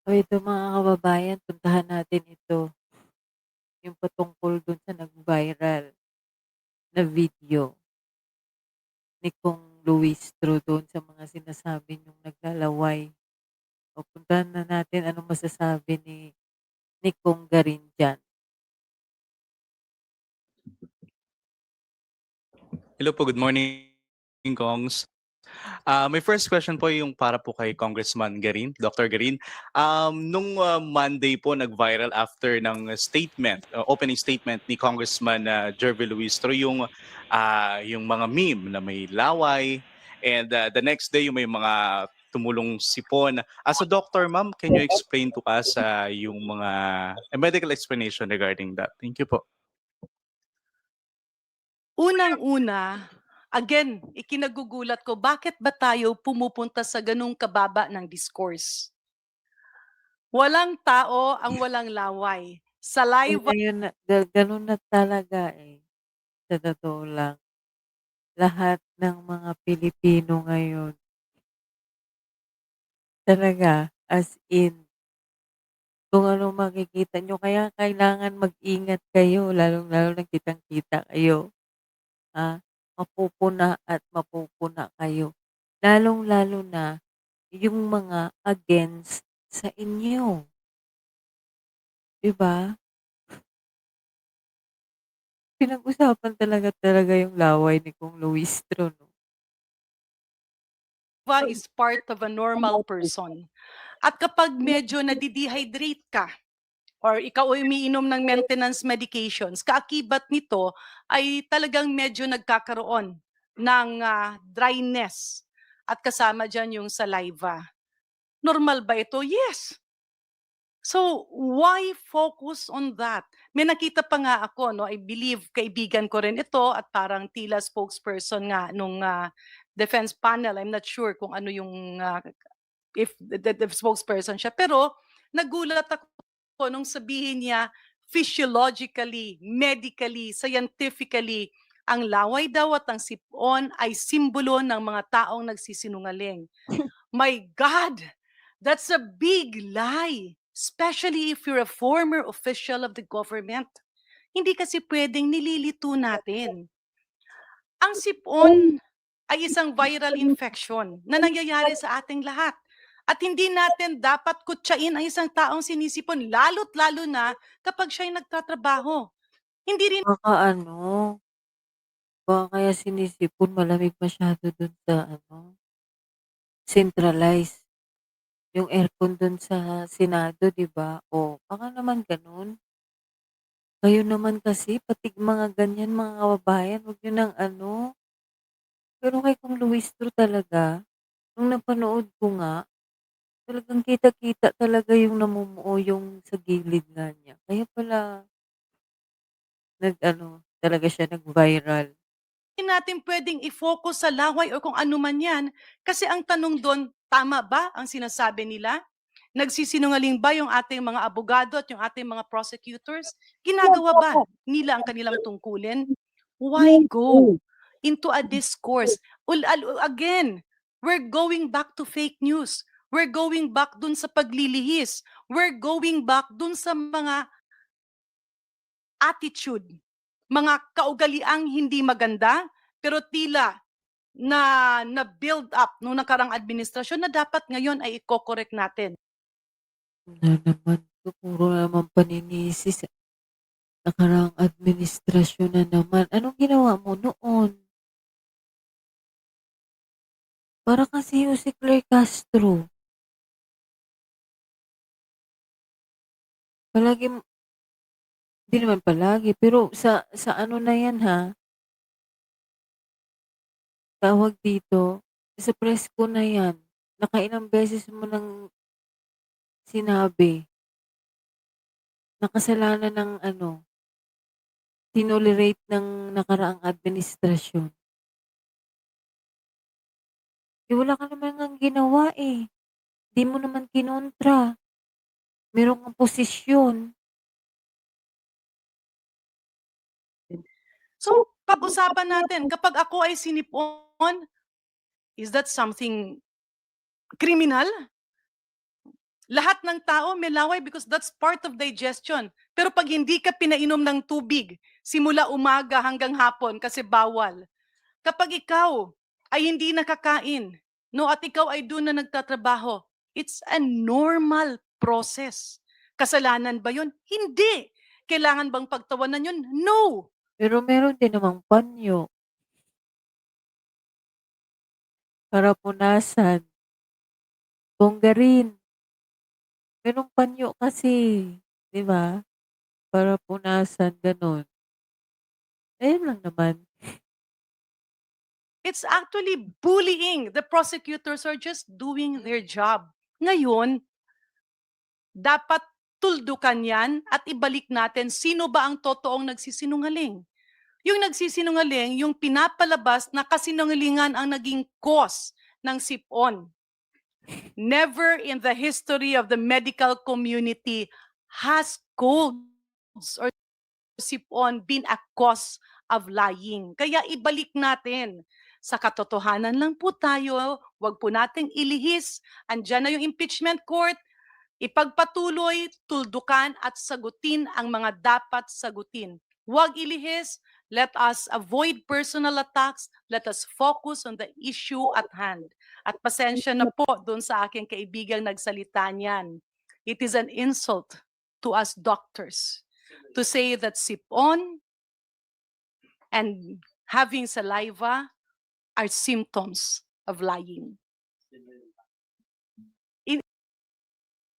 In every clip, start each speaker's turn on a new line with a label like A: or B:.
A: O ito mga kababayan, puntahan natin ito, yung patungkol dun sa nag-viral na video ni Kong Luistro doon sa mga sinasabi niyong naglalaway. O puntahan na natin anong masasabi ni Kong Garin diyan.
B: Hello po, good morning, Kongs. My first question po yung para po kay Congressman Garin, Dr. Garin. Nung Monday po nag-viral after ng statement, opening statement ni Congressman Jervy Luistro yung mga meme na may laway and the next day yung may mga tumulong sipon. As a doctor, ma'am, can you explain to us yung mga a medical explanation regarding that? Thank you po.
C: Unang-una, again, ikinagugulat ko bakit ba tayo pumupunta sa ganung kababa ng discourse? Walang tao ang walang laway.
A: Eh,
C: Saliva
A: ngayon na ganun na talaga, eh, sa totoo lang. Lahat ng mga Pilipino ngayon talaga, as in, kung anong makikita niyo kaya kailangan mag-ingat kayo lalong-lalo na kitang-kita kayo. Mapupuna at mapupuna kayo. Lalong-lalo na yung mga against sa inyo, 'di ba? Pinag-usapan talaga yung laway ni Kong Luistro 'no.
C: is part of a normal person. At kapag medyo nade-dehydrate ka or ikaw ay umiinom ng maintenance medications, kaakibat nito ay talagang medyo nagkakaroon ng dryness at kasama diyan yung saliva. Normal ba ito? Yes. So, why focus on that? May nakita pa nga ako, no, I believe kaibigan ko rin ito at parang tila spokesperson nga nung defense panel. I'm not sure kung ano yung, if the spokesperson siya. Pero nagulat ako nung sabihin niya, physiologically, medically, scientifically, ang laway daw at ang sipon ay simbolo ng mga taong nagsisinungaling. My God, that's a big lie, especially if you're a former official of the government. Hindi kasi pwedeng nililito natin. Ang sipon ay isang viral infection na nangyayari sa ating lahat. At hindi natin dapat kutsain ang isang taong sinisipon, lalo't lalo na kapag siya'y nagtatrabaho. Hindi rin
A: Baka ano, baka kaya sinisipon malamig masyado dun sa ano, centralized, yung aircon dun sa Senado 'di ba? O baka naman ganun. Kayo naman kasi pati mga ganyan mga kababayan, 'wag niyo ng ano. Pero kay Kong Luistro talaga, nung napanood ko nga, talagang kitang-kita talaga yung namumuo yung sa gilid nga niya. Kaya pala nag-ano, talaga siya nag-viral.
C: natin pwedeng i-focus sa laway o kung ano man yan. Kasi ang tanong doon, tama ba ang sinasabi nila? Nagsisinungaling ba yung ating mga abogado at yung ating mga prosecutors? Ginagawa ba nila ang kanilang tungkulin? Why go into a discourse? Again, we're going back to fake news. We're going back dun sa paglilihis. We're going back dun sa mga attitude, mga kaugaliang hindi maganda, pero tila na build up nung nakarang administrasyon na dapat ngayon ay i-correct natin.
A: Na naman 'to, puro naman paninisi sa nakaraang administrasyon na naman. Anong ginawa mo noon? Para kasi yung si Claire Castro, palagi m di naman palagi, pero sa ano na yan ha, tawag dito, sa presko na yan, nakailang beses mo ng sinabi na kasalanan ng ano, tinolerate ng nakaraang administrasyon. Eh, wala ka naman ngang ginawa, eh, 'di mo naman kinontra, meron kang posisyon.
C: So, pag-usapan natin, kapag ako ay sinipon, is that something criminal? Lahat ng tao may laway because that's part of digestion. Pero pag hindi ka pinainom ng tubig, simula umaga hanggang hapon kasi bawal, kapag ikaw ay hindi nakakain, no, at ikaw ay doon na nagtatrabaho, it's a normal process. Kasalanan ba yun? Hindi. Kailangan bang pagtawanan yun? No.
A: Pero meron din namang panyo para punasan. Bongga rin. Merong panyo kasi, 'di ba? Para punasan, gano'n. Ayun lang naman.
C: It's actually bullying. The prosecutors are just doing their job. Ngayon, dapat tuldukan yan at ibalik natin sino ba ang totoong nagsisinungaling. Yung nagsisinungaling, yung pinapalabas na kasinungalingan ang naging cause ng sipon. Never in the history of the medical community has colds or sipon been a cause of lying. Kaya ibalik natin. Sa katotohanan lang po tayo, wag po nating ilihis. Andyan na yung impeachment court, ipagpatuloy, tuldukan at sagutin ang mga dapat sagutin. Huwag ilihis, let us avoid personal attacks, let us focus on the issue at hand. At pasensya na po doon sa aking kaibigang nagsalita niyan. It is an insult to us doctors to say that sipon and having saliva are symptoms of lying.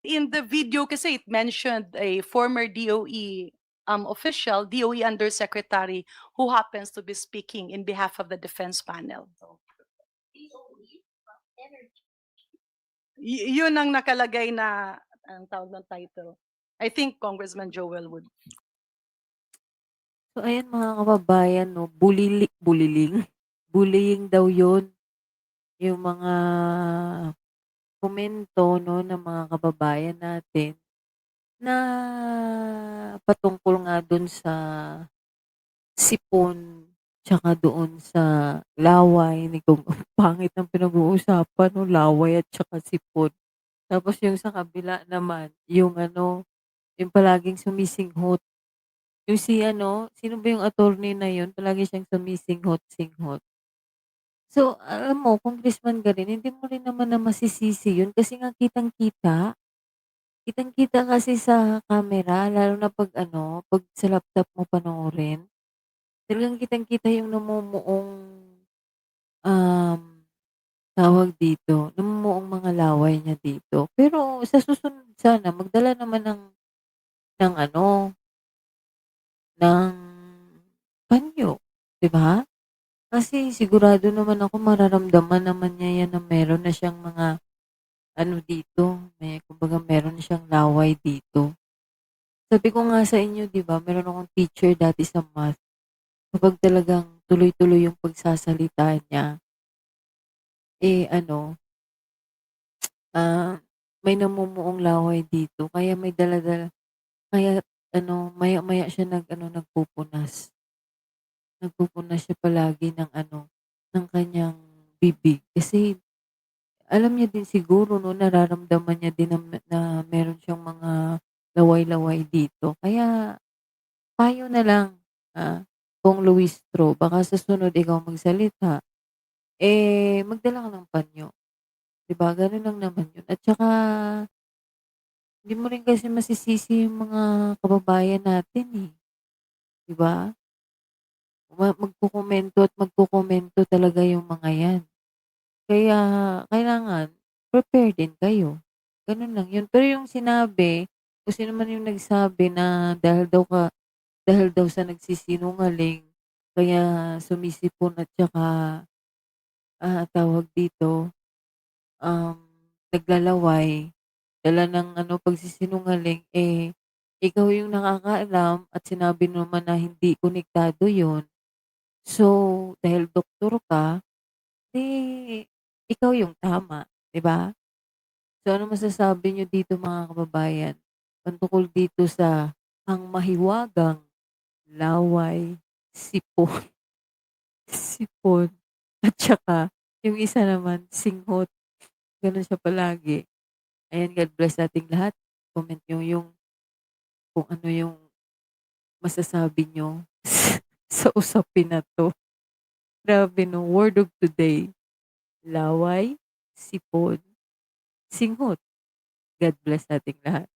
C: In the video kasi it mentioned a former DOE official, DOE undersecretary, who happens to be speaking in behalf of the defense panel. Yun ang nakalagay na ang tawag ng title. I think Congressman Joel would.
A: So ayan mga kababayan 'no, bullying daw 'yun, yung mga komento 'no ng mga kababayan natin na patungkol nga dun sa sipon, tsaka doon sa laway ni kung ang pangit ng pinag-uusapan 'no, laway at tsaka sipon. Tapos yung sa kabila naman, yung ano, yung palaging sumisinghot. Yung si ano, sino ba yung attorney na yun, palagi siyang sumisinghot-singhot. So, alam mo Congressman Garin, hindi mo rin naman na masisisi yun kasi nga kitang-kita. Kitang-kita kasi sa camera lalo na 'pag ano, 'pag sa laptop mo panoorin. Talagang kitang-kita yung namumuong, um, tawag dito, namumuong mga laway niya dito. Pero sa susunod sana magdala naman ng ano, ng panyo, 'di ba? Kasi sigurado naman ako mararamdaman naman niya 'yan na meron na siyang mga ano dito, may kumbaga meron na siyang laway dito. Sabi ko nga sa inyo 'di ba, meron akong teacher dati sa math, kapag talagang tuloy-tuloy yung pagsasalita niya, eh, ano, ah, may namumuong laway dito kaya may dala-dala kaya ano, maya-maya siya nag-ano, nagpupunas. Nagpupunas siya palagi ng ano, ng kanyang bibig kasi alam niya din siguro 'no, nararamdaman niya din na meron siyang mga laway-laway dito. Kaya payo na lang, Kong Luistro, baka sa sunod ikaw magsalita, eh, magdala ka ng panyo, 'di ba, gano'n lang naman 'yun. At saka hindi mo rin kasi masisisi yung mga kababayan natin, eh, 'di ba? Magkokomento at magkokomento talaga yung mga 'yan. Kaya kailangan prepare din kayo, gano'n lang 'yun. Pero yung sinabi, kung sino man yung nagsabi na dahil daw sa nagsisinungaling kaya sumisipon at saka, tawag dito, um, naglalaway, dala ng ano pagsisinungaling, eh, ikaw yung nakakaalam at sinabi naman na hindi konektado 'yun. So, dahil doktor ka, 'di ikaw yung tama, 'di ba? So, ano masasabi niyo dito mga kababayan, tungkol dito sa ang mahiwagang laway, sipon, sipon, at saka yung isa naman singhot, gano'n siya palagi. Ayan, God bless ating lahat. Comment niyo yung kung ano yung masasabi niyo sa usapin na 'to. Grabe 'no, word of today, laway, sipon, singhot. God bless ating lahat.